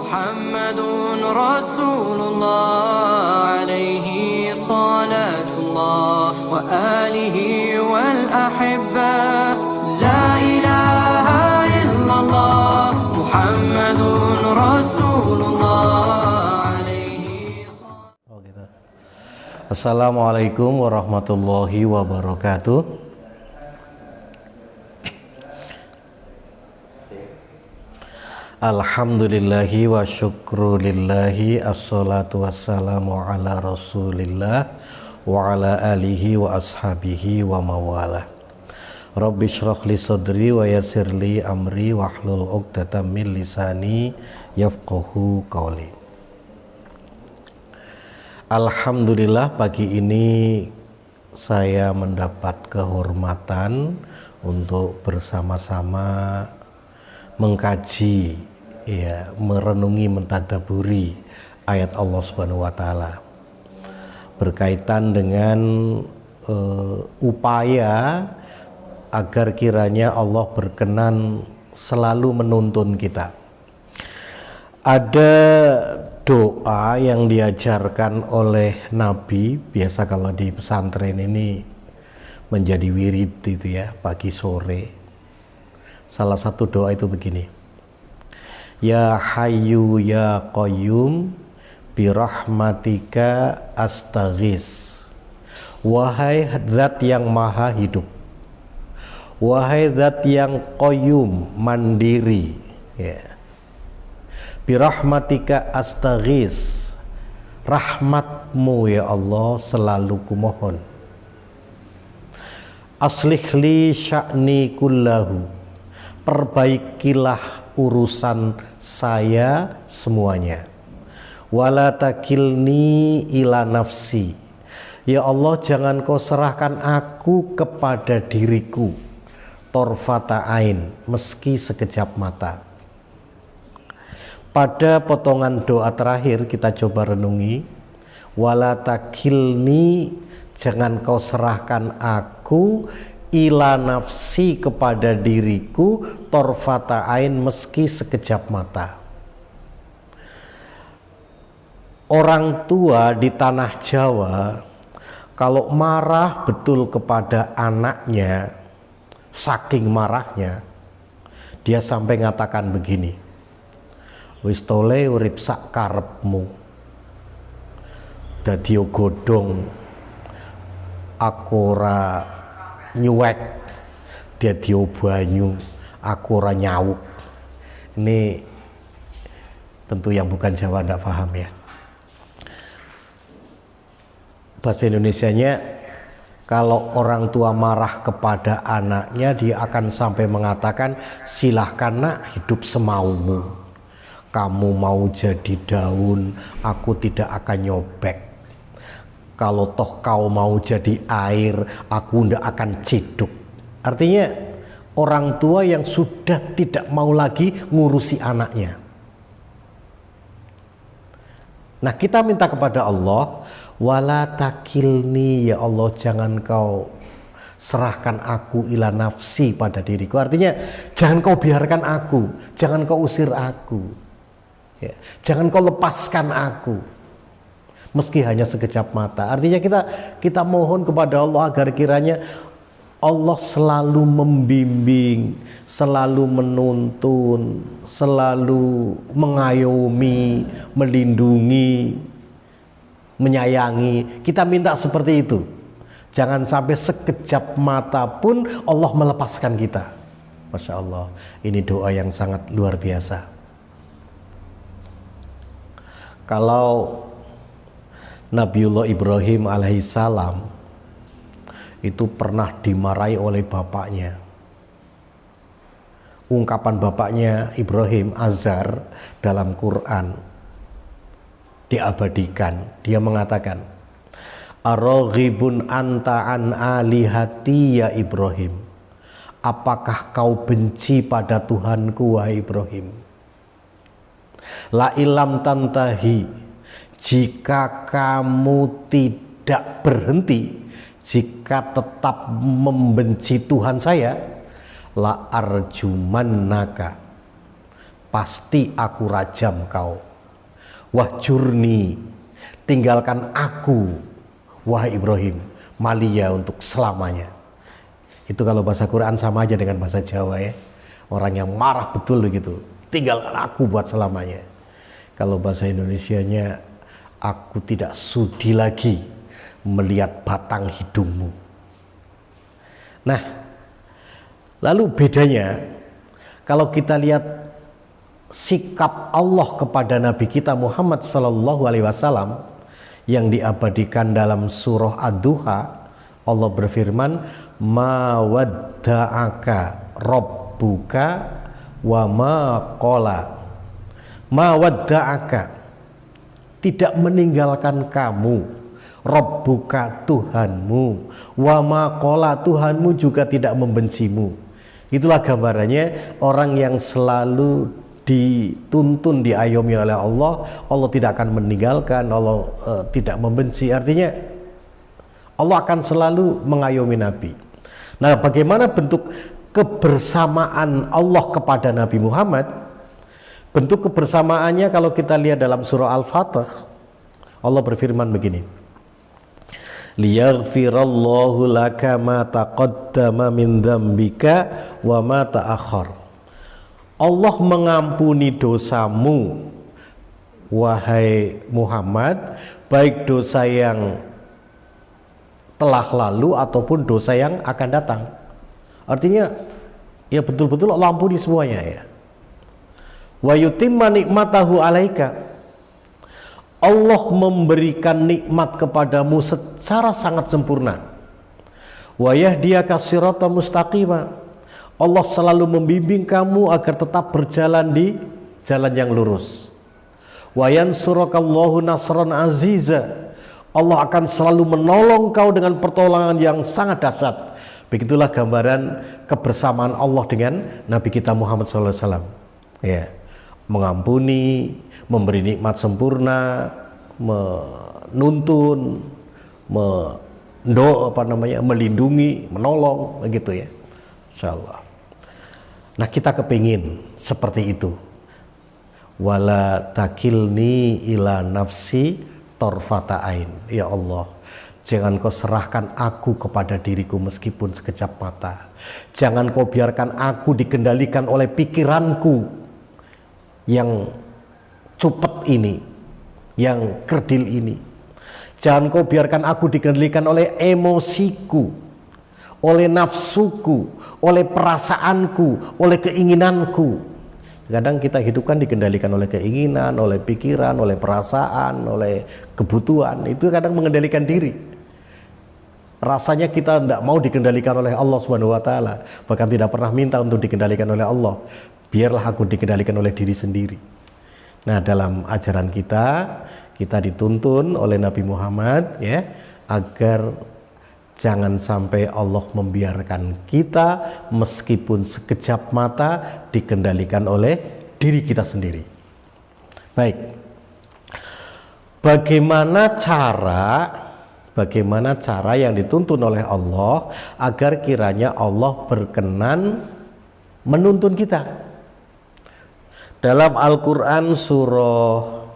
محمد رسول الله عليه صلاة الله وآله والأحبة لا إله إلا الله محمد رسول الله عليه صلاة. Assalamualaikum warahmatullahi wabarakatuh. Alhamdulillahi wa syukrulillahi, assalatu wassalamu ala rasulillah wa ala alihi wa ashabihi wa mawalah. Rabbi shrah li sadri wa yassir li amri wahlul 'uqdatam min lisani yafqahu qawli. Alhamdulillah, pagi ini saya mendapat kehormatan untuk bersama-sama mengkaji, merenungi, mentadaburi ayat Allah Subhanahu wa taala berkaitan dengan upaya agar kiranya Allah berkenan selalu menuntun kita. Ada doa yang diajarkan oleh Nabi, biasa kalau di pesantren ini menjadi wirid itu ya, pagi sore. Salah satu doa itu begini: Ya Hayyu Ya Qayyum birahmatika astaghis. Wahai Zat yang maha hidup, wahai Zat yang Qayyum, mandiri, ya. Birahmatika astaghis, rahmatmu ya Allah selalu kumohon. Aslih li sya'ni kullahu, perbaikilah urusan saya semuanya. Wala takilni ila nafsi, ya Allah jangan kau serahkan aku kepada diriku torfata ain, meski sekejap mata. Pada potongan doa terakhir kita coba renungi, wala takilni, jangan kau serahkan aku ila nafsi, kepada diriku torfata ain, meski sekejap mata. Orang tua di tanah Jawa kalau marah betul kepada anaknya, saking marahnya dia sampai ngatakan begini, wis tole urip sak karepmu, dadi godhong aku ora nyuwek, dadi banyu aku ora nyawuk. Ini tentu yang bukan Jawa tidak paham ya. Bahasa Indonesianya, kalau orang tua marah kepada anaknya, dia akan sampai mengatakan, silahkan nak hidup semaumu, kamu mau jadi daun, aku tidak akan nyobek. Kalau toh kau mau jadi air, aku tidak akan ciduk. Artinya orang tua yang sudah tidak mau lagi ngurusi anaknya. Nah, kita minta kepada Allah, wala takilni, ya Allah jangan kau serahkan aku ila nafsi, pada diriku. Artinya jangan kau biarkan aku, jangan kau usir aku, ya. Jangan kau lepaskan aku meski hanya sekejap mata. Artinya kita mohon kepada Allah agar kiranya Allah selalu membimbing, selalu menuntun, selalu mengayomi, melindungi, menyayangi. Kita minta seperti itu. Jangan sampai sekejap mata pun Allah melepaskan kita. Masya Allah, ini doa yang sangat luar biasa. Kalau Nabiullah Ibrahim alaihissalam itu pernah dimarahi oleh bapaknya. Ungkapan bapaknya Ibrahim, Azar, dalam Quran diabadikan. Dia mengatakan, Araghibun anta an alihati ya Ibrahim, apakah kau benci pada Tuhanku wahai Ibrahim? La ilam tantahi, jika kamu tidak berhenti, jika tetap membenci Tuhan saya, la arjumannaka, pasti aku rajam kau. Wahjurni, tinggalkan aku, wahai Ibrahim, maliya, untuk selamanya. Itu kalau bahasa Quran sama aja dengan bahasa Jawa ya. Orang yang marah betul begitu, tinggalkan aku buat selamanya. Kalau bahasa Indonesianya, aku tidak sudi lagi melihat batang hidungmu. Nah, lalu bedanya kalau kita lihat sikap Allah kepada Nabi kita Muhammad Sallallahu Alaihi Wasallam yang diabadikan dalam surah Ad-Duha, Allah berfirman, ma wadda'aka rabbuka wa ma qala. Ma wadda'aka, tidak meninggalkan kamu, rabbuka, Tuhanmu, wa ma qala, Tuhanmu juga tidak membencimu. Itulah gambarannya orang yang selalu dituntun, diayomi oleh Allah. Allah tidak akan meninggalkan, Allah tidak membenci. Artinya Allah akan selalu mengayomi Nabi. Nah, bagaimana bentuk kebersamaan Allah kepada Nabi Muhammad? Bentuk kebersamaannya kalau kita lihat dalam surah Al-Fatih, Allah berfirman begini, liyaghfirallahu laka ma taqaddama min dzambika wa ma ta'akhkhar. Allah mengampuni dosamu, wahai Muhammad, baik dosa yang telah lalu ataupun dosa yang akan datang. Artinya ya betul-betul Allah ampuni semuanya ya. Wa yutimma nikmatahu alaika, Allah memberikan nikmat kepadamu secara sangat sempurna. Wa yahdiyaka siratan mustaqima, Allah selalu membimbing kamu agar tetap berjalan di jalan yang lurus. Wa yansurakallahu nasran aziza, Allah akan selalu menolong kau dengan pertolongan yang sangat dahsyat. Begitulah gambaran kebersamaan Allah dengan Nabi kita Muhammad SAW. Ya, mengampuni, memberi nikmat sempurna, menuntun, melindungi, menolong, begitu ya. Insyaallah. Nah, kita kepingin seperti itu. Wala takilni ila nafsi torfata ain. Ya Allah, jangan kau serahkan aku kepada diriku meskipun sekejap mata. Jangan kau biarkan aku dikendalikan oleh pikiranku yang cupet ini, yang kerdil ini. Jangan kau biarkan aku dikendalikan oleh emosiku, oleh nafsuku, oleh perasaanku, oleh keinginanku. Kadang kita hidup kan dikendalikan oleh keinginan, oleh pikiran, oleh perasaan, oleh kebutuhan. Itu kadang mengendalikan diri. Rasanya kita tidak mau dikendalikan oleh Allah Subhanahu wa Ta'ala, bahkan tidak pernah minta untuk dikendalikan oleh Allah. Biarlah aku dikendalikan oleh diri sendiri. Nah, dalam ajaran kita dituntun oleh Nabi Muhammad ya, agar jangan sampai Allah membiarkan kita meskipun sekejap mata dikendalikan oleh diri kita sendiri. Baik, bagaimana cara yang dituntun oleh Allah agar kiranya Allah berkenan menuntun kita? Dalam Al-Quran surah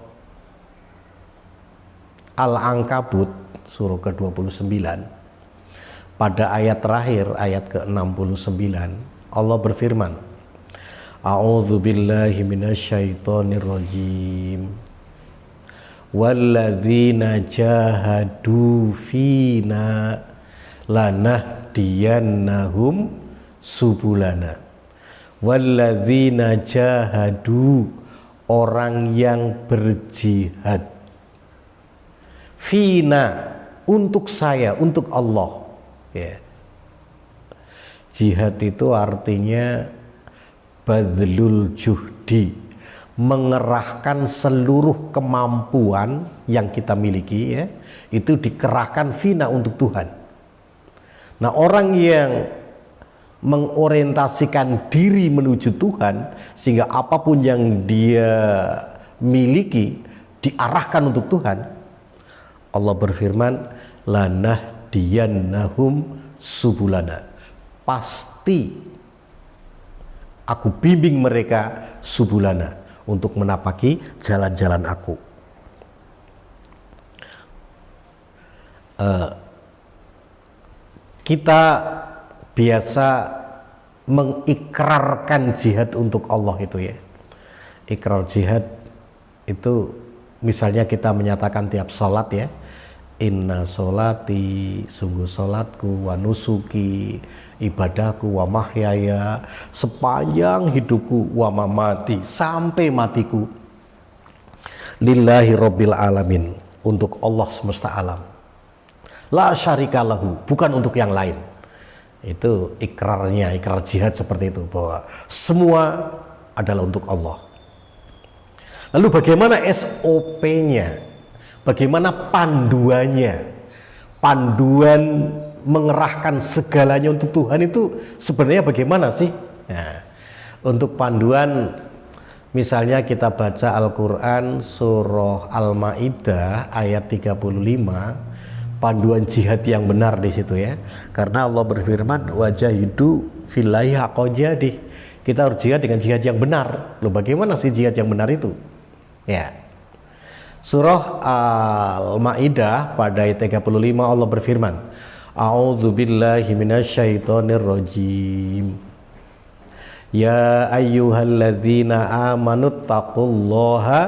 Al-Ankabut surah ke-29, pada ayat terakhir, ayat ke-69, Allah berfirman, A'udzu billahi minasyaitonir rajim. Walladzina jahadu fina lanahdiyannahum subulana. Walladzina jahadu, orang yang berjihad, fina, untuk saya, untuk Allah. Ya. Jihad itu artinya badlul juhdi, mengerahkan seluruh kemampuan yang kita miliki ya, itu dikerahkan fina untuk Tuhan. Nah, orang yang mengorientasikan diri menuju Tuhan sehingga apapun yang dia miliki diarahkan untuk Tuhan, Allah berfirman, lanahdiyannahum subulana, pasti Aku bimbing mereka subulana, untuk menapaki jalan-jalan aku. Kita biasa mengikrarkan jihad untuk Allah itu ya. Ikrar jihad itu misalnya kita menyatakan tiap sholat ya, inna sholati, sungguh sholatku, wa nusuki, ibadahku, wa mahyaya, sepanjang hidupku, wa mamati, sampai matiku, lillahi rabbil alamin, untuk Allah semesta alam, la syarikalahu, bukan untuk yang lain. Itu ikrarnya, ikrar jihad seperti itu, bahwa semua adalah untuk Allah. Lalu bagaimana SOP-nya? Bagaimana panduannya? Panduan mengerahkan segalanya untuk Tuhan itu sebenarnya bagaimana sih? Nah, untuk panduan, misalnya kita baca Al-Quran surah Al-Ma'idah ayat 35, panduan jihad yang benar di situ ya. Karena Allah berfirman, wajahidu fillahi haqqa jihadih. Kita harus jihad dengan jihad yang benar. Loh, bagaimana sih jihad yang benar itu? Ya. Surah Al-Ma'idah pada ayat 35 Allah berfirman, a'udzubillahi minasyaitonirrajim. Ya ayyuhalladzina amanuttaqullaha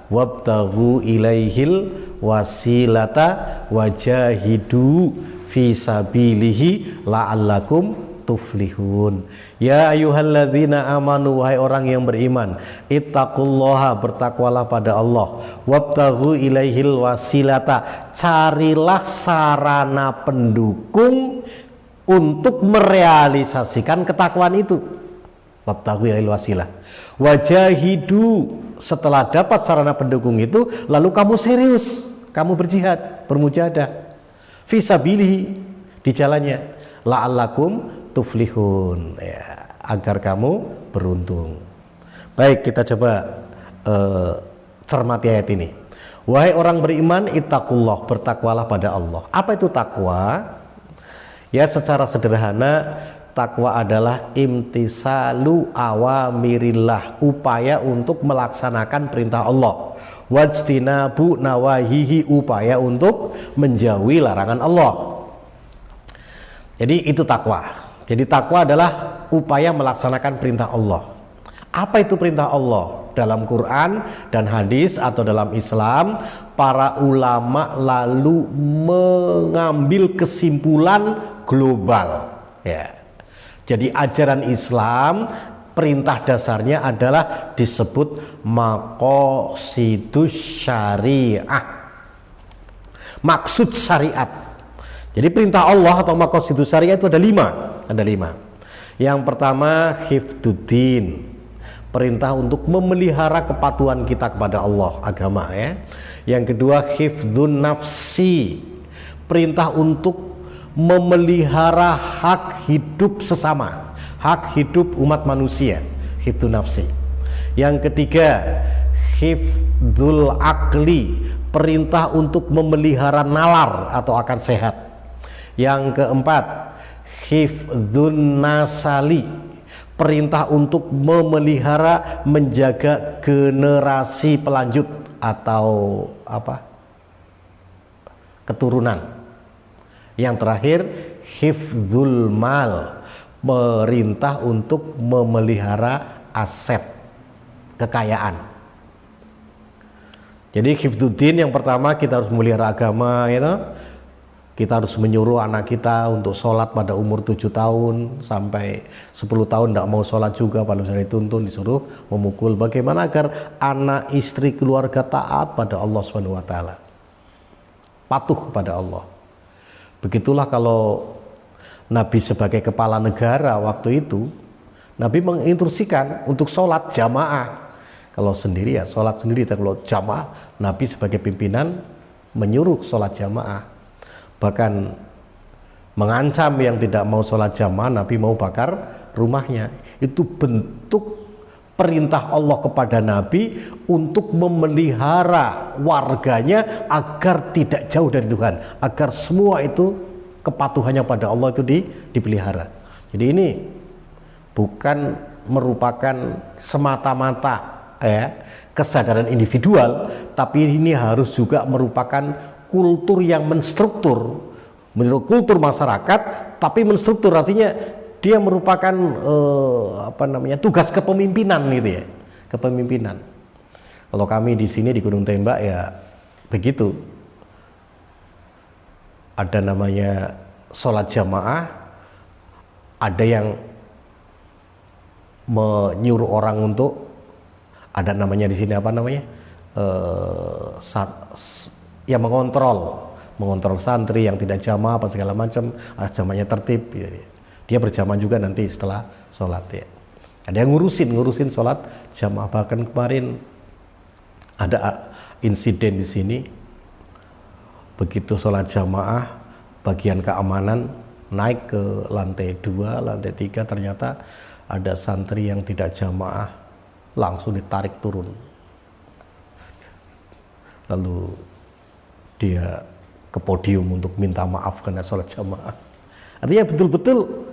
wabtaghu ilaihil wasilata wajahidu fi sabilihi la'allakum tuflihun. Ya ayyuhalladzina amanu, wahai orang yang beriman, ittaqullaha, bertakwalah pada Allah, wabtaghu ilaihil wasilata, carilah sarana pendukung untuk merealisasikan ketakwaan itu. Wabtaghu ilaihil wasilah, wajahidu, setelah dapat sarana pendukung itu lalu kamu serius, kamu berjihad, bermujahadah fisabilihi, di jalannya, la'allakum tuflihun, ya, agar kamu beruntung. Baik, kita coba cermati ayat ini. Wahai orang beriman, ittaqullah, bertakwalah pada Allah. Apa itu takwa? Ya, secara sederhana, takwa adalah imtisalu awamirillah, upaya untuk melaksanakan perintah Allah, wajtinabu nawahihi, upaya untuk menjauhi larangan Allah. Jadi itu takwa. Jadi takwa adalah upaya melaksanakan perintah Allah. Apa itu perintah Allah? Dalam Quran dan hadis atau dalam Islam, para ulama lalu mengambil kesimpulan global. Ya. Jadi ajaran Islam, perintah dasarnya adalah disebut maqasidus syariah, maksud syariat. Jadi perintah Allah atau maqasidus syariah itu ada lima. Yang pertama, hifduddin, perintah untuk memelihara kepatuhan kita kepada Allah, agama ya. Yang kedua, hifdzun nafsi, perintah untuk memelihara hak hidup sesama, hak hidup umat manusia, hifdzun nafsi. Yang ketiga, hifdzul akli, perintah untuk memelihara nalar atau akan sehat. Yang keempat, hifdzun nasali, perintah untuk memelihara, menjaga generasi pelanjut atau keturunan. Yang terakhir, hifdzul mal, perintah untuk memelihara aset, kekayaan. Jadi hifdzuddin yang pertama, kita harus memelihara agama, gitu. Kita harus menyuruh anak kita untuk sholat pada umur 7 tahun sampai 10 tahun tidak mau sholat juga, pada misalnya dituntun, disuruh memukul. Bagaimana agar anak, istri, keluarga taat pada Allah SWT, patuh kepada Allah. Begitulah kalau Nabi sebagai kepala negara waktu itu, Nabi menginstruksikan untuk sholat jamaah. Kalau sendiri ya sholat sendiri, tapi kalau jamaah, Nabi sebagai pimpinan menyuruh sholat jamaah. Bahkan mengancam yang tidak mau sholat jamaah, Nabi mau bakar rumahnya. Itu bentuk perintah Allah kepada Nabi untuk memelihara warganya agar tidak jauh dari Tuhan, agar semua itu kepatuhannya pada Allah itu dipelihara. Jadi ini bukan merupakan semata-mata ya kesadaran individual, tapi ini harus juga merupakan kultur yang menstruktur, menurut kultur masyarakat, tapi menstruktur artinya dia merupakan tugas kepemimpinan gitu ya, kepemimpinan. Kalau kami di sini di Gunung Tembak ya begitu, ada namanya sholat jamaah, ada yang menyuruh orang untuk, ada namanya di sini apa namanya, yang mengontrol santri yang tidak jamaah apa segala macam, jamaahnya tertib, dia berjamaah juga nanti setelah sholat ya. Ada yang ngurusin sholat jamaah. Bahkan kemarin ada insiden di sini, begitu sholat jamaah, bagian keamanan naik ke lantai 2, lantai 3, ternyata ada santri yang tidak jamaah, langsung ditarik turun. Lalu dia ke podium untuk minta maaf karena sholat jamaah. Artinya betul-betul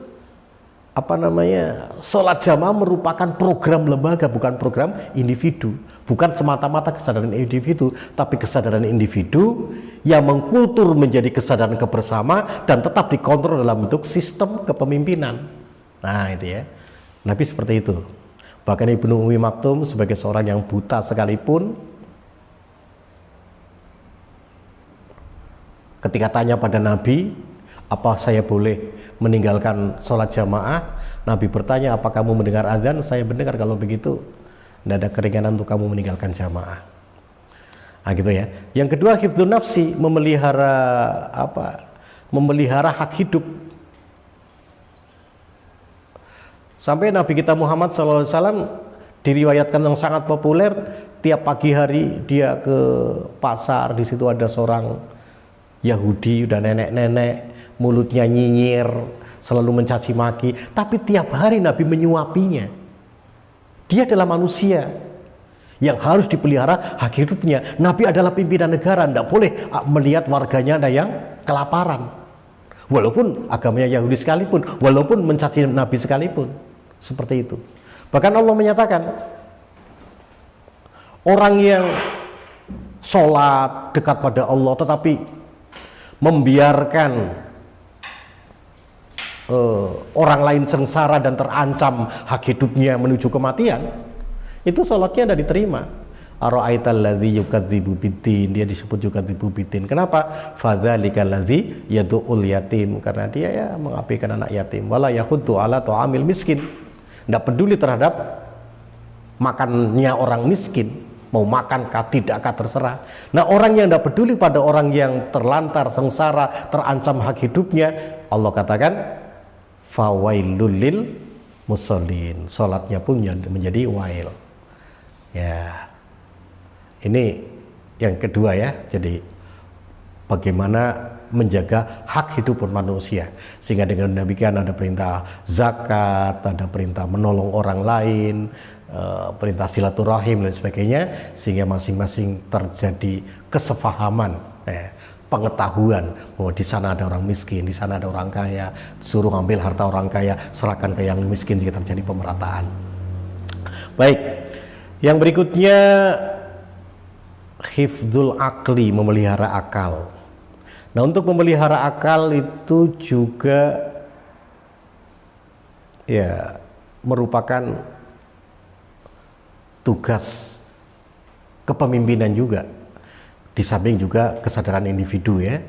sholat jamaah merupakan program lembaga, bukan program individu, bukan semata-mata kesadaran individu, tapi kesadaran individu yang mengkultur menjadi kesadaran kebersama dan tetap dikontrol dalam bentuk sistem kepemimpinan. Nah itu ya, Nabi seperti itu. Bahkan Ibnu Ummi Maktum sebagai seorang yang buta sekalipun, ketika tanya pada Nabi, apa saya boleh meninggalkan sholat jamaah? Nabi bertanya, apa kamu mendengar azan? Saya mendengar. Kalau begitu tidak ada keringanan untuk kamu meninggalkan jamaah. Nah gitu ya. Yang kedua, hifdzun nafsi, memelihara hak hidup. Sampai Nabi kita Muhammad SAW diriwayatkan yang sangat populer, tiap pagi hari dia ke pasar, di situ ada seorang Yahudi, udah nenek-nenek, mulutnya nyinyir, selalu mencaci maki, tapi tiap hari Nabi menyuapinya. Dia adalah manusia yang harus dipelihara hak hidupnya. Nabi adalah pimpinan negara, tidak boleh melihat warganya ada yang kelaparan, walaupun agamanya Yahudi sekalipun, walaupun mencaci Nabi sekalipun. Seperti itu. Bahkan Allah menyatakan, orang yang sholat dekat pada Allah tetapi membiarkan orang lain sengsara dan terancam hak hidupnya menuju kematian, itu sholatnya tidak diterima. Ara'aital ladzi yukadzibu biddin, dia disebut yukadzibu biddin. Kenapa? Fadzalikal ladzi yad'ul yatim, karena dia ya mengabaikan anak yatim. Wala yahuddu ala ta'amil miskin, tidak peduli terhadap makannya orang miskin, mau makan kah tidak kah terserah. Nah, orang yang tidak peduli pada orang yang terlantar, sengsara, terancam hak hidupnya, Allah katakan fawailul lil musallin, salatnya pun menjadi wail. Ya, ini yang kedua ya. Jadi bagaimana menjaga hak hidup manusia, sehingga dengan demikian ada perintah zakat, ada perintah menolong orang lain, perintah silaturahim dan sebagainya, sehingga masing-masing terjadi kesepahaman, pengetahuan bahwa di sana ada orang miskin, di sana ada orang kaya, suruh ambil harta orang kaya, serahkan ke yang miskin, jika terjadi pemerataan. Baik, yang berikutnya hifdzul akli, memelihara akal. Nah, untuk memelihara akal itu juga ya merupakan tugas kepemimpinan juga, di samping juga kesadaran individu ya.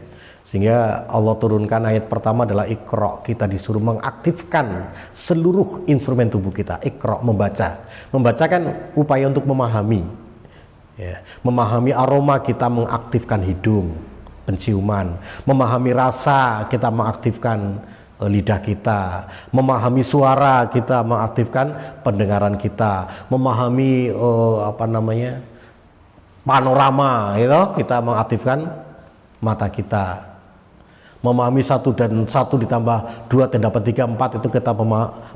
Sehingga Allah turunkan ayat pertama adalah Iqra, kita disuruh mengaktifkan seluruh instrumen tubuh kita. Iqra, membaca. Membaca kan upaya untuk memahami ya. Memahami aroma, kita mengaktifkan hidung, penciuman. Memahami rasa, kita mengaktifkan lidah kita. Memahami suara, kita mengaktifkan pendengaran kita. Memahami panorama, kita mengaktifkan mata kita. Memahami 1 dan 1 ditambah 2 dan dapat 3, 4, itu kita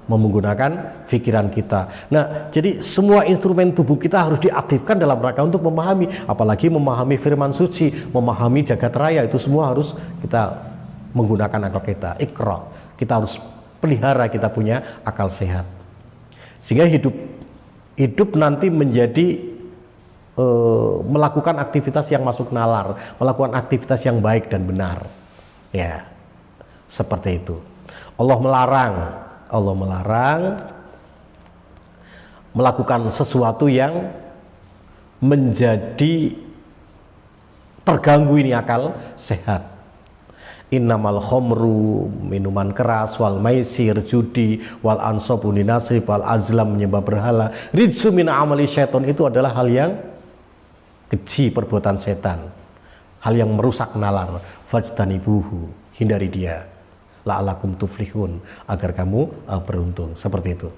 menggunakan pikiran kita. Nah, jadi semua instrumen tubuh kita harus diaktifkan dalam rangka untuk memahami, apalagi memahami firman suci, memahami jagat raya, itu semua harus kita menggunakan akal kita. Iqra, kita harus pelihara, kita punya akal sehat. sehingga hidup nanti menjadi melakukan aktivitas yang masuk nalar, melakukan aktivitas yang baik dan benar, ya, seperti itu. Allah melarang melakukan sesuatu yang menjadi terganggu ini akal sehat. Innamal khomru, minuman keras, wal maisir, judi, wal ansobu ninasrib, wal azlam, menyembah berhala, rijsu min amali syaiton, itu adalah hal yang keji, perbuatan setan, hal yang merusak nalar. Fajtanibuhu, hindari dia, la'alakum tuflihun, agar kamu beruntung. Seperti itu,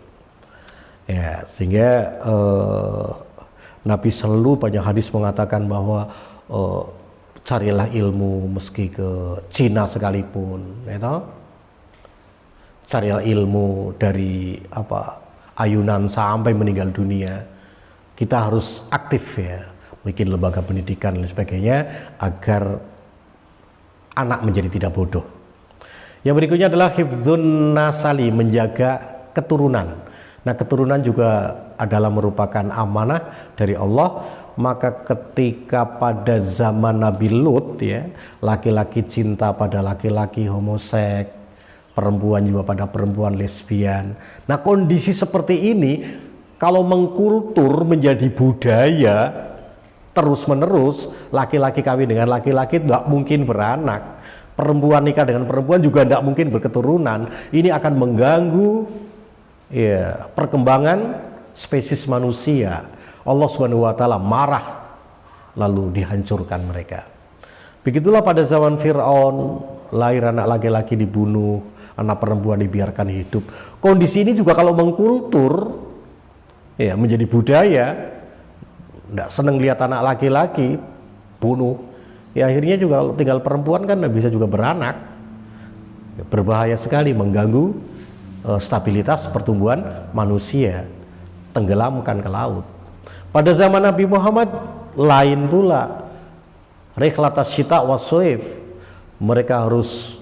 ya. Sehingga Nabi selalu banyak hadis mengatakan bahwa carilah ilmu meski ke Cina sekalipun, ya, carilah ilmu dari ayunan sampai meninggal dunia. Kita harus aktif, ya, bikin lembaga pendidikan dan sebagainya agar anak menjadi tidak bodoh. Yang berikutnya adalah hifdzun nasali, menjaga keturunan. Nah, keturunan juga adalah merupakan amanah dari Allah. Maka ketika pada zaman Nabi Lut, ya, laki-laki cinta pada laki-laki, homoseks, perempuan juga pada perempuan, lesbian. Nah, kondisi seperti ini kalau mengkultur menjadi budaya terus-menerus, laki-laki kawin dengan laki-laki tidak mungkin beranak, perempuan nikah dengan perempuan juga tidak mungkin berketurunan. Ini akan mengganggu, ya, perkembangan spesies manusia. Allah Subhanahu wa taala marah lalu dihancurkan mereka. Begitulah pada zaman Fir'aun, lahir anak laki-laki dibunuh, anak perempuan dibiarkan hidup. Kondisi ini juga kalau mengkultur, ya, menjadi budaya, tidak senang lihat anak laki-laki bunuh, ya akhirnya juga tinggal perempuan kan tidak bisa juga beranak. Ya, berbahaya sekali, mengganggu stabilitas pertumbuhan manusia, tenggelamkan ke laut. Pada zaman Nabi Muhammad lain pula, rihlatas syita wassoif, mereka harus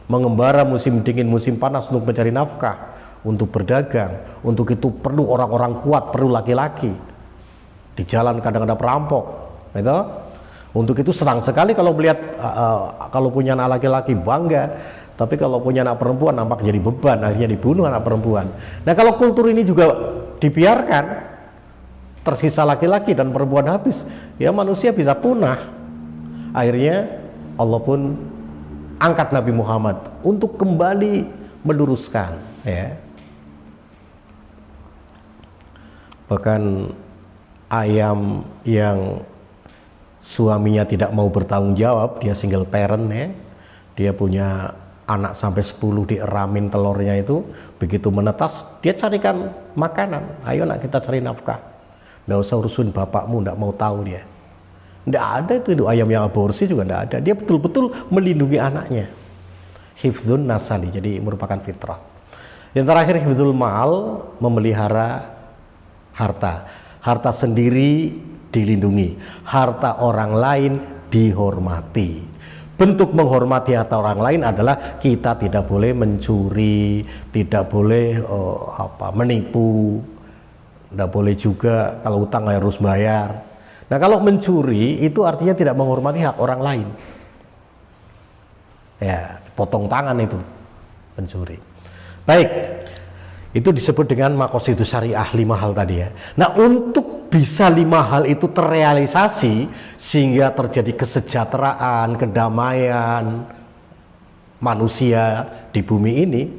mengembara musim dingin musim panas untuk mencari nafkah, untuk berdagang. Untuk itu perlu orang-orang kuat, perlu laki-laki. Di jalan kadang ada perampok, gitu. Untuk itu senang sekali kalau melihat kalau punya anak laki-laki, bangga. Tapi kalau punya anak perempuan nampak jadi beban, akhirnya dibunuh anak perempuan. Nah, kalau kultur ini juga dibiarkan, tersisa laki-laki dan perempuan habis, ya manusia bisa punah. Akhirnya Allah pun angkat Nabi Muhammad untuk kembali meluruskan, ya. Bahkan ayam yang suaminya tidak mau bertanggung jawab, dia single parent, ya, dia punya anak sampai 10, dieramin telurnya itu, begitu menetas dia carikan makanan, ayo nak kita cari nafkah. Nggak usah urusin bapakmu, nggak mau tahu dia. Nggak ada itu ayam yang aborsi juga nggak ada. Dia betul-betul melindungi anaknya. Hifdzun nasali, jadi merupakan fitrah. Yang terakhir hifdzul mal, memelihara harta. Harta sendiri dilindungi, harta orang lain dihormati. Bentuk menghormati harta orang lain adalah kita tidak boleh mencuri, tidak boleh menipu. Tidak boleh juga kalau utang harus bayar. Nah, kalau mencuri itu artinya tidak menghormati hak orang lain. Ya, potong tangan itu pencuri. Baik, itu disebut dengan maqasidus syariah, 5 hal tadi, ya. Nah, untuk bisa 5 hal itu terrealisasi sehingga terjadi kesejahteraan, kedamaian manusia di bumi ini,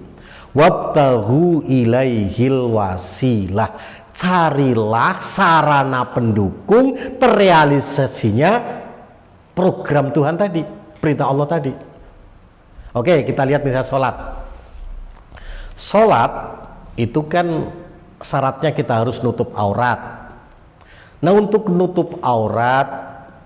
wabtaghu ilaihil wasilah, carilah sarana pendukung terrealisasinya program Tuhan tadi, perintah Allah tadi. Oke, kita lihat misalnya sholat. Sholat itu kan syaratnya kita harus nutup aurat. Nah, untuk nutup aurat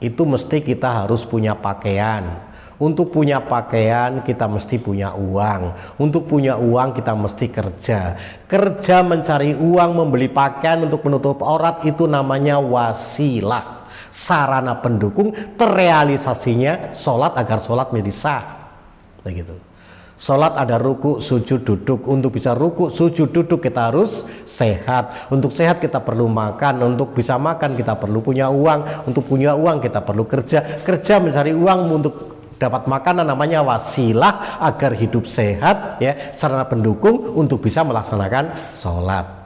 itu mesti kita harus punya pakaian. Untuk punya pakaian kita mesti punya uang. Untuk punya uang kita mesti kerja. Kerja mencari uang, membeli pakaian untuk menutup aurat, itu namanya wasilah, sarana pendukung terrealisasinya sholat agar sholat menjadi sah. Begitu. Sholat ada ruku, sujud, duduk. Untuk bisa ruku, sujud, duduk kita harus sehat. Untuk sehat kita perlu makan. Untuk bisa makan kita perlu punya uang. Untuk punya uang kita perlu kerja. Kerja mencari uang untuk dapat makanan namanya wasilah agar hidup sehat, ya, sarana pendukung untuk bisa melaksanakan sholat.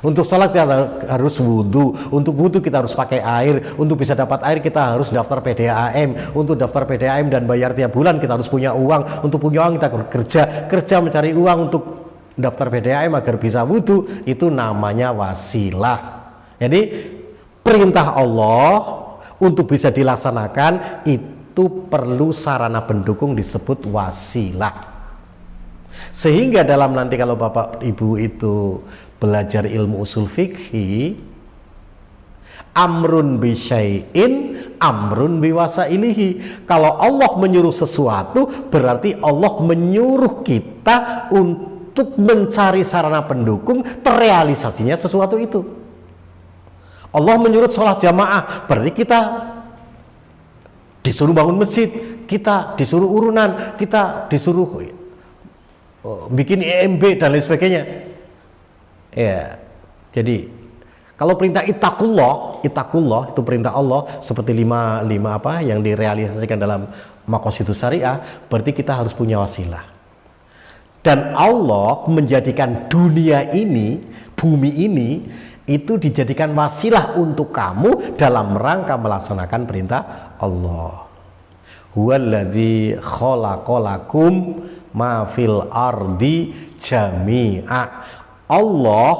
Untuk sholat kita harus wudhu. Untuk wudhu kita harus pakai air. Untuk bisa dapat air kita harus daftar PDAM. Untuk daftar PDAM dan bayar tiap bulan kita harus punya uang. Untuk punya uang kita kerja. Kerja mencari uang untuk daftar PDAM agar bisa wudhu. Itu namanya wasilah. Jadi perintah Allah untuk bisa dilaksanakan itu perlu sarana pendukung disebut wasilah. Sehingga dalam nanti kalau Bapak Ibu itu belajar ilmu usul fikih, amrun bi syai'in amrun bi wasailihi. Kalau Allah menyuruh sesuatu berarti Allah menyuruh kita untuk mencari sarana pendukung terrealisasinya sesuatu itu. Allah menyuruh sholat jamaah berarti kita disuruh bangun masjid, kita disuruh urunan, kita disuruh bikin IMB dan lain sebagainya. Ya, jadi kalau perintah ittaqullah itu perintah Allah seperti lima apa yang direalisasikan dalam maqasidus syariah, berarti kita harus punya wasilah. Dan Allah menjadikan dunia ini, bumi ini itu dijadikan wasilah untuk kamu dalam rangka melaksanakan perintah Allah. Huwallazi khalaqalakum ma fil ardi jami'a. Allah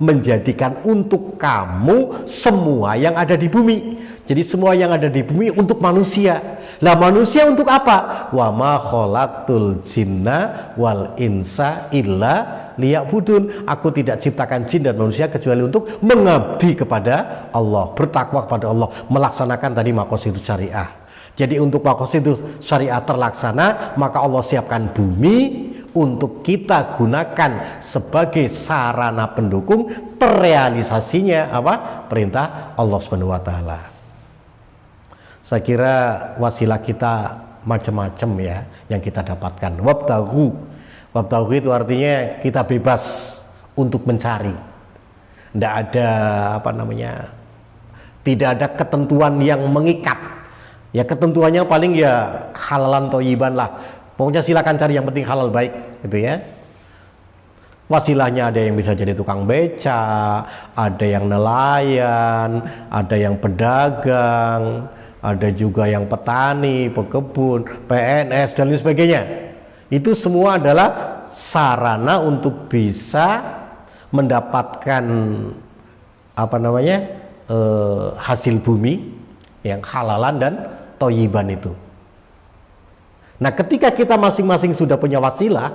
menjadikan untuk kamu semua yang ada di bumi. Jadi semua yang ada di bumi untuk manusia. Lah manusia untuk apa? Wa ma khalaqtul jinna wal insa illa liya'budun. Aku tidak ciptakan jin dan manusia kecuali untuk mengabdi kepada Allah, bertakwa kepada Allah, melaksanakan tadi maqasidus syariah. Jadi untuk maqasidus syariah terlaksana, maka Allah siapkan bumi untuk kita gunakan sebagai sarana pendukung terrealisasinya apa? Perintah Allah Subhanahu wa taala. Saya kira wasilah kita macam-macam ya yang kita dapatkan. Wabtaghu itu artinya kita bebas untuk mencari. Tidak ada apa namanya? Tidak ada ketentuan yang mengikat. Ya ketentuannya paling ya halalan thayyiban lah. Pokoknya silakan cari yang penting halal baik, gitu ya. Wasilahnya ada yang bisa jadi tukang beca, ada yang nelayan, ada yang pedagang, ada juga yang petani, pekebun, PNS dan lain sebagainya. Itu semua adalah sarana untuk bisa mendapatkan apa namanya hasil bumi yang halalan dan thayyiban itu. Nah ketika kita masing-masing sudah punya wasilah,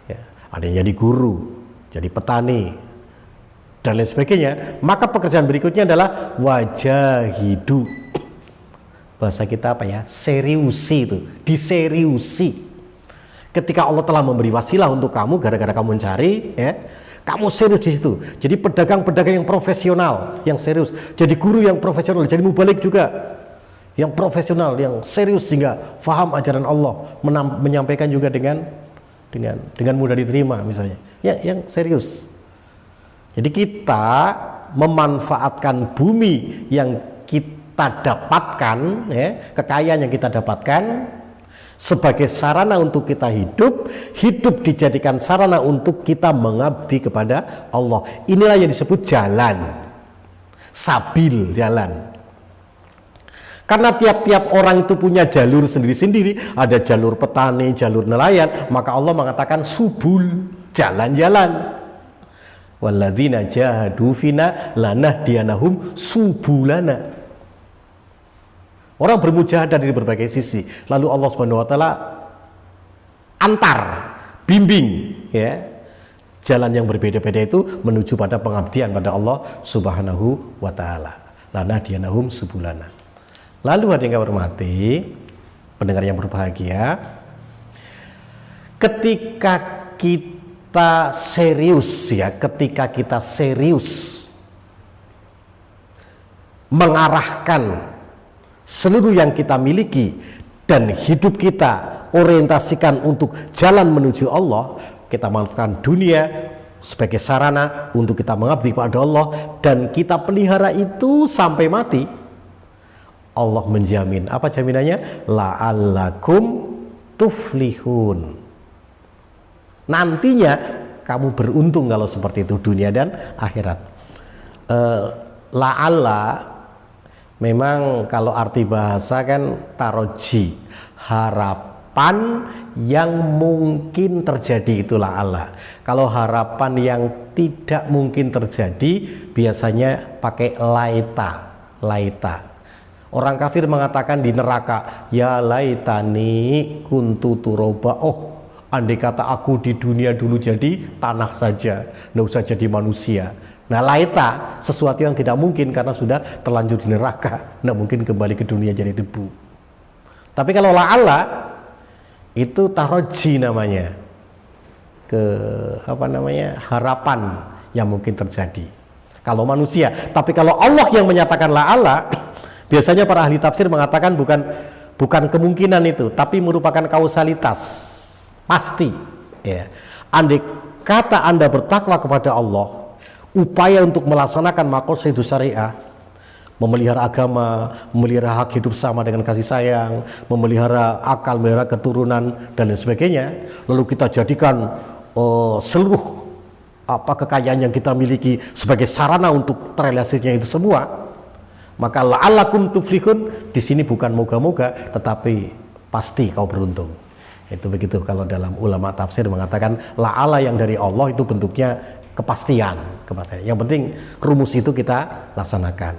ya, ada yang jadi guru, jadi petani, dan lain sebagainya, maka pekerjaan berikutnya adalah wajahidu. Bahasa kita apa ya? Seriusi itu, diseriusi. Ketika Allah telah memberi wasilah untuk kamu, gara-gara kamu mencari, ya, kamu serius di situ. Jadi pedagang-pedagang yang profesional, yang serius. Jadi guru yang profesional, jadi mubalik juga. Yang profesional, yang serius sehingga faham ajaran Allah, menyampaikan juga dengan mudah diterima misalnya. Ya, yang serius. Jadi kita memanfaatkan bumi yang kita dapatkan, ya, kekayaan yang kita dapatkan sebagai sarana untuk kita hidup dijadikan sarana untuk kita mengabdi kepada Allah. Inilah yang disebut jalan, sabil, jalan. Karena tiap-tiap orang itu punya jalur sendiri-sendiri, ada jalur petani, jalur nelayan, maka Allah mengatakan subul, jalan-jalan. Walladzina jahadu fina lanahdiyanahum subulana. Orang bermujahadah dari berbagai sisi, lalu Allah Subhanahu wa taala antar, bimbing, ya, jalan yang berbeda-beda itu menuju pada pengabdian pada Allah Subhanahu wa taala. Lanahdiyanahum subulana. Lalu hadirin yang hormati, pendengar yang berbahagia, ketika kita serius mengarahkan seluruh yang kita miliki dan hidup kita orientasikan untuk jalan menuju Allah, kita manfaatkan dunia sebagai sarana untuk kita mengabdi kepada Allah, dan kita pelihara itu sampai mati, Allah menjamin. Apa jaminannya? La'allakum tuflihun. Nantinya kamu beruntung kalau seperti itu, dunia dan akhirat. La'alla memang kalau arti bahasa kan taroji, harapan yang mungkin terjadi, itu la'alla. Kalau harapan yang tidak mungkin terjadi biasanya pakai laita. Orang kafir mengatakan di neraka, ya laitani kuntu turoba, oh andai kata aku di dunia dulu jadi tanah saja, nggak usah jadi manusia. Nah, laita sesuatu yang tidak mungkin karena sudah terlanjur di neraka, nggak mungkin kembali ke dunia jadi debu. Tapi kalau la'alla itu taroji namanya, harapan yang mungkin terjadi kalau manusia. Tapi kalau Allah yang menyatakan la'alla, biasanya para ahli tafsir mengatakan bukan kemungkinan itu, tapi merupakan kausalitas. Pasti, ya. Andai kata Anda bertakwa kepada Allah, upaya untuk melaksanakan maqasidus syariah, memelihara agama, memelihara hak hidup sama dengan kasih sayang, memelihara akal, memelihara keturunan dan lain sebagainya, lalu kita jadikan seluruh kekayaan yang kita miliki sebagai sarana untuk terrealisasinya itu semua, maka la'allakum tuflihun di sini bukan moga-moga, tetapi pasti kau beruntung. Itu begitu kalau dalam ulama tafsir mengatakan la'ala yang dari Allah itu bentuknya kepastian. Yang penting rumus itu kita laksanakan.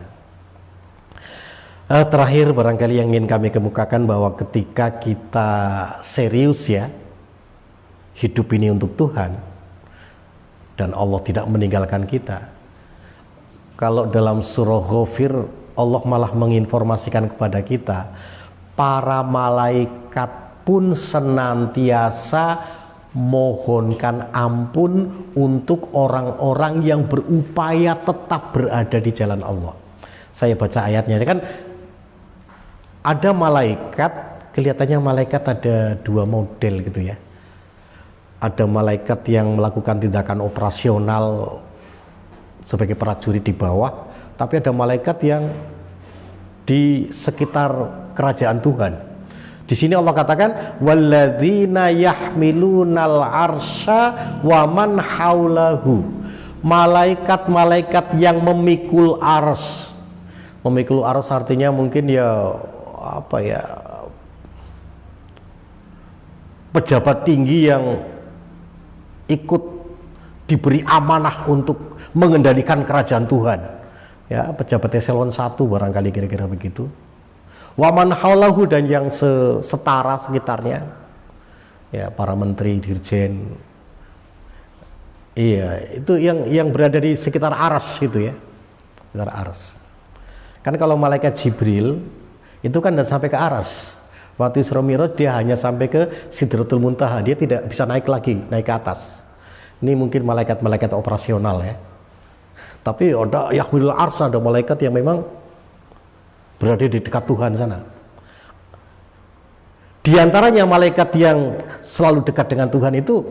Terakhir barangkali yang ingin kami kemukakan bahwa ketika kita serius ya hidup ini untuk Tuhan dan Allah tidak meninggalkan kita, kalau dalam surah Ghafir Allah malah menginformasikan kepada kita, para malaikat pun senantiasa mohonkan ampun untuk orang-orang yang berupaya tetap berada di jalan Allah. Saya baca ayatnya, kan ada malaikat, kelihatannya malaikat ada dua model gitu ya. Ada malaikat yang melakukan tindakan operasional sebagai prajurit di bawah, tapi ada malaikat yang di sekitar kerajaan Tuhan. Di sini Allah katakan walladzina yahmilunal arsya wa man haulahu. Malaikat-malaikat yang memikul ars. Memikul ars artinya mungkin ya pejabat tinggi yang ikut diberi amanah untuk mengendalikan kerajaan Tuhan. Ya, pejabat eselon 1 barangkali kira-kira begitu. Waman haulahu, dan yang setara sekitarnya, ya para menteri, dirjen, iya itu yang berada di sekitar ars gitu ya, sekitar ars. Kan kalau malaikat Jibril itu kan sudah sampai ke aras. Waktu Isra Mi'raj dia hanya sampai ke Sidratul Muntaha, dia tidak bisa naik lagi, naik ke atas. Ini mungkin malaikat-malaikat operasional ya. Tapi ada yahmilul ars, ada malaikat yang memang berada di dekat Tuhan sana. Di antaranya malaikat yang selalu dekat dengan Tuhan itu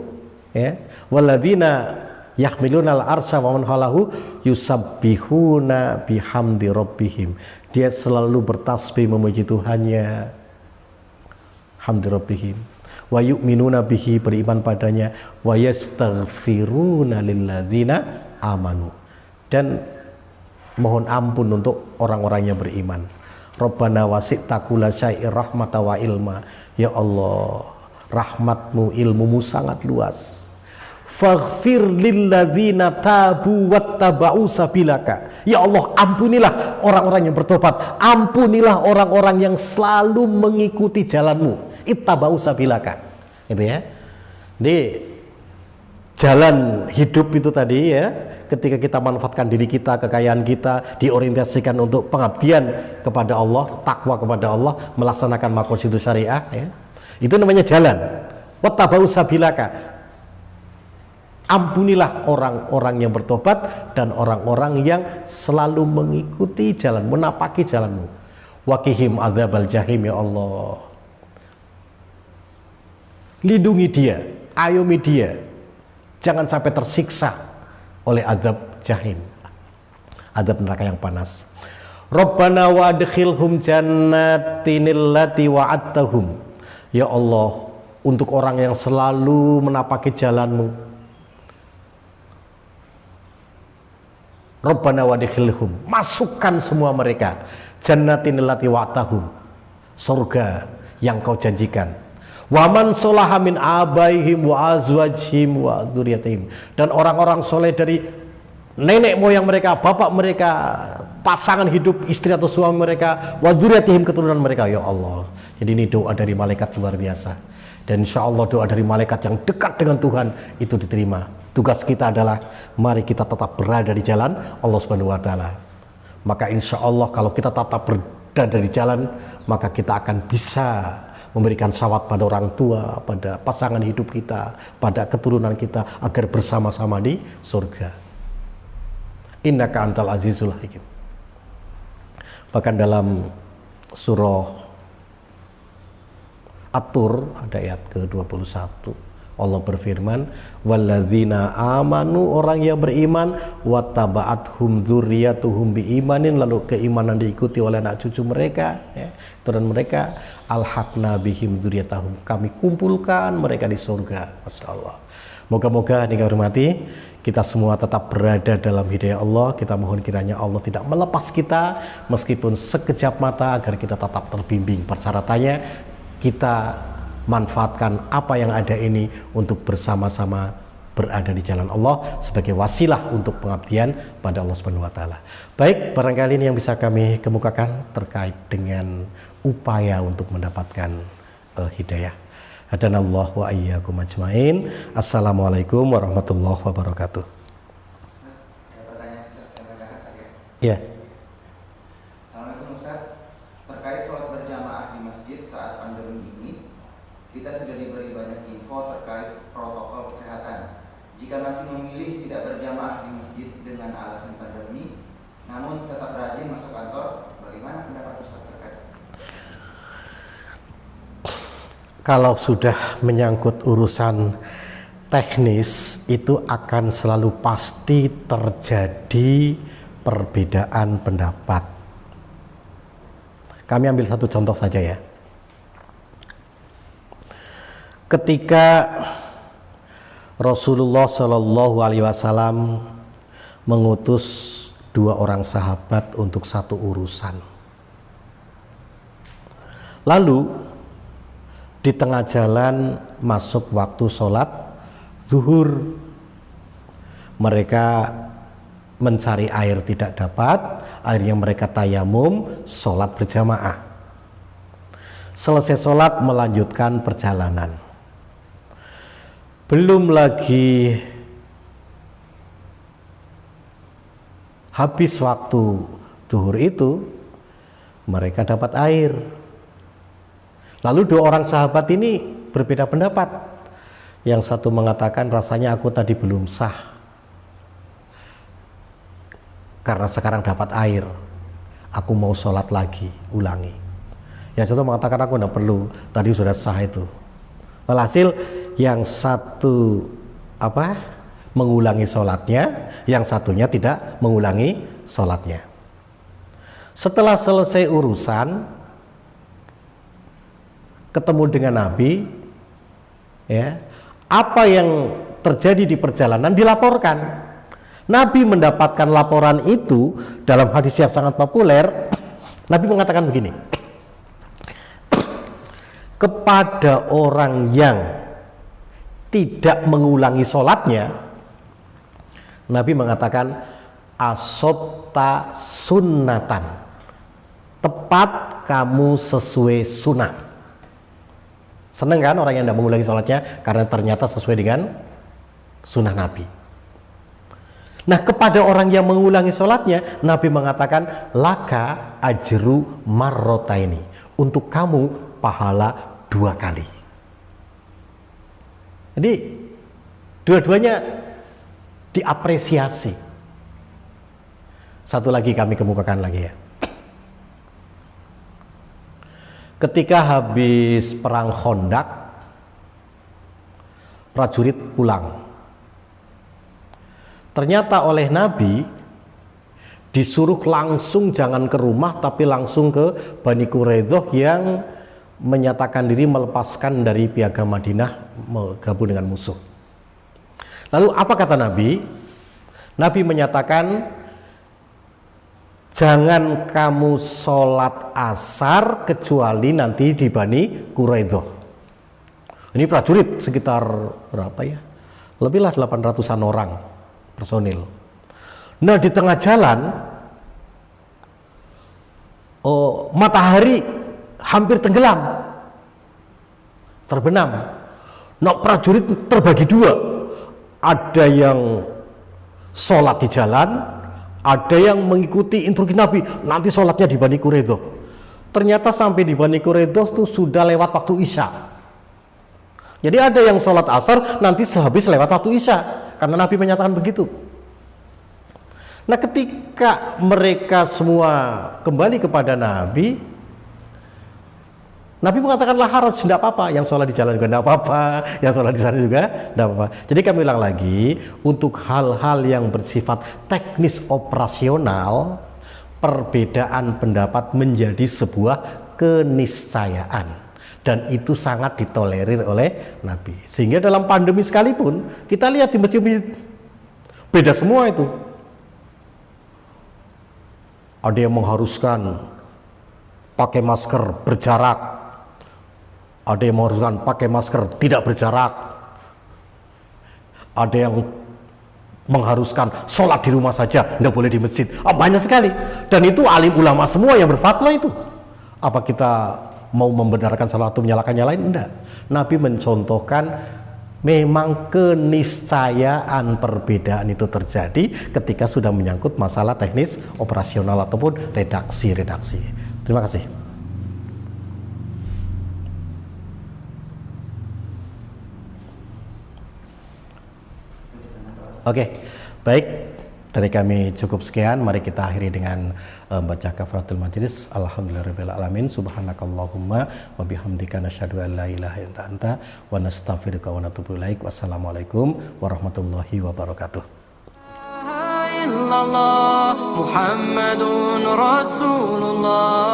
ya, walladzina yahmilunal arsya wa man halahu yusabbihuna bihamdi rabbihim. Dia selalu bertasbih memuji Tuhannya, hamdi rabbihim, wa yu'minuna bihi, beriman padanya, wa yastaghfiruna lilladzina amanu, dan mohon ampun untuk orang-orang yang beriman. Rabbana wasi'ta kulla syai'ir rahmata wa ilma. Ya Allah, rahmatmu, ilmumu sangat luas. Faghfir lilladzina tabu wattaba'u sabilaka. Ya Allah, ampunilah orang-orang yang bertobat, ampunilah orang-orang yang selalu mengikuti jalanmu. Ittaba'u sabilaka. Gitu ya. Jadi jalan hidup itu tadi ya, ketika kita manfaatkan diri kita, kekayaan kita, diorientasikan untuk pengabdian kepada Allah, takwa kepada Allah, melaksanakan maqasidus syariah ya. Itu namanya jalan. Wattaba'u sabilaka. Ampunilah orang-orang yang bertobat dan orang-orang yang selalu mengikuti jalan, menapaki jalanmu. Waqihim adzabal jahim, ya Allah. lindungi dia, ayomi dia, jangan sampai tersiksa oleh azab jahim, azab neraka yang panas. Rabbana wa adkhilhum jannatinil lati wa'adtahum. Ya Allah, untuk orang yang selalu menapaki jalan-Mu, Rabbana wa adkhilhum, masukkan semua mereka jannatinil lati wa'adtahum, surga yang Kau janjikan. Wa man sholaha min abaihim wa azwajihim wa dzurriyyatihim, dan orang-orang soleh dari nenek moyang mereka, bapak mereka, pasangan hidup istri atau suami mereka, wa dzurriyyatihim, keturunan mereka. Ya Allah, jadi ini doa dari malaikat luar biasa, dan insya Allah doa dari malaikat yang dekat dengan Tuhan itu diterima. Tugas kita adalah mari kita tetap berada di jalan Allah Subhanahu wa taala. Maka insya Allah kalau kita tetap berada di jalan, maka kita akan bisa memberikan syawat pada orang tua, pada pasangan hidup kita, pada keturunan kita, agar bersama-sama di surga. Innaka antal azizul hakim. Bahkan dalam surah At-Tur ada ayat ke-21, Allah berfirman, walladzina amanu, orang yang beriman, wattaba'athum dzurriyyatuhum biimanin, lalu keimanan diikuti oleh anak cucu mereka, ya, keturunan mereka, alhaqna bihim dzurriyyatahum, kami kumpulkan mereka di surga. Masya Allah. Moga-moga yang hormati, kita semua tetap berada dalam hidayah Allah. Kita mohon kiranya Allah tidak melepas kita meskipun sekejap mata, agar kita tetap terbimbing. Persyaratannya kita manfaatkan apa yang ada ini untuk bersama-sama berada di jalan Allah sebagai wasilah untuk pengabdian pada Allah Subhanahu wa taala. Baik, barangkali ini yang bisa kami kemukakan terkait dengan upaya untuk mendapatkan hidayah. Hadanallah wa iyyakum ajmain. Assalamualaikum warahmatullahi wabarakatuh. Ya. Assalamualaikum Ustaz. Terkait sholat berjamaah di masjid saat pandemi ini, kita sudah diberi banyak info terkait protokol kesehatan. Jika masih memilih tidak berjamaah di masjid dengan alasan pandemi, namun tetap rajin masuk kantor, bagaimana pendapat Ustaz terkait? Kalau sudah menyangkut urusan teknis, itu akan selalu pasti terjadi perbedaan pendapat. Kami ambil satu contoh saja ya. Ketika Rasulullah Shallallahu Alaihi Wasallam mengutus 2 orang sahabat untuk satu urusan, lalu di tengah jalan masuk waktu sholat zuhur, mereka mencari air tidak dapat, akhirnya mereka tayamum, sholat berjamaah. Selesai sholat melanjutkan perjalanan. Belum lagi habis waktu zuhur itu, mereka dapat air. Lalu 2 orang sahabat ini berbeda pendapat. Yang satu mengatakan, rasanya aku tadi belum sah karena sekarang dapat air, aku mau sholat lagi, ulangi. Yang satu mengatakan, aku tidak perlu, tadi sudah sah itu. Walhasil yang satu mengulangi sholatnya, yang satunya tidak mengulangi sholatnya. Setelah selesai urusan, ketemu dengan Nabi, ya, apa yang terjadi di perjalanan dilaporkan. Nabi mendapatkan laporan itu dalam hadis yang sangat populer. Nabi mengatakan begini, kepada orang yang tidak mengulangi sholatnya, Nabi mengatakan asobta sunnatan, tepat kamu sesuai sunnah. Seneng kan orang yang tidak mengulangi sholatnya, karena ternyata sesuai dengan sunnah Nabi. Nah, kepada orang yang mengulangi sholatnya, Nabi mengatakan laka ajru marrotaini, untuk kamu pahala 2 kali. Jadi dua-duanya diapresiasi. Satu lagi kami kemukakan lagi ya. Ketika habis perang Khandaq, prajurit pulang. Ternyata oleh Nabi disuruh langsung jangan ke rumah tapi langsung ke Bani Quraidah yang menyatakan diri melepaskan dari piagam Madinah, gabung dengan musuh. Lalu apa kata Nabi? Nabi menyatakan, jangan kamu sholat asar kecuali nanti di Bani Quraidah. Ini prajurit sekitar berapa ya? Lebihlah 800-an orang personil. Nah, di tengah jalan matahari hampir tenggelam, terbenam. Nah, prajurit terbagi dua, ada yang sholat di jalan, ada yang mengikuti instruksi Nabi, nanti sholatnya di Bani Quraidah. Ternyata sampai di Bani Quraidah itu sudah lewat waktu Isya. Jadi ada yang sholat asar nanti sehabis lewat waktu Isya, karena Nabi menyatakan begitu. Nah, ketika mereka semua kembali kepada Nabi, Nabi mengatakan lah harus, tidak apa-apa, yang sholat di jalan juga tidak apa-apa, yang sholat di sana juga tidak apa-apa. Jadi kami ulang lagi, untuk hal-hal yang bersifat teknis operasional, perbedaan pendapat menjadi sebuah keniscayaan, dan itu sangat ditolerir oleh Nabi. Sehingga dalam pandemi sekalipun, kita lihat di masjid-masjid beda semua itu. Ada yang mengharuskan pakai masker berjarak, ada yang mengharuskan pakai masker tidak berjarak, ada yang mengharuskan sholat di rumah saja, tidak boleh di masjid. Banyak sekali, dan itu alim ulama semua yang berfatwa itu. Apa kita mau membenarkan salah satu menyalahkan yang lain? Enggak. Nabi mencontohkan memang keniscayaan perbedaan itu terjadi ketika sudah menyangkut masalah teknis operasional ataupun redaksi. Terima kasih. Oke, baik. Dari kami cukup sekian. Mari kita akhiri dengan baca kafaratul majelis. Alhamdulillahirabbil alamin. Subhanakallahumma wa bihamdika nasyhadu an la ilaha illa anta wa nastaghfiruka wa natubu ilaik. Wassalamualaikum warahmatullahi wabarakatuh. Muhammadun Rasulullah.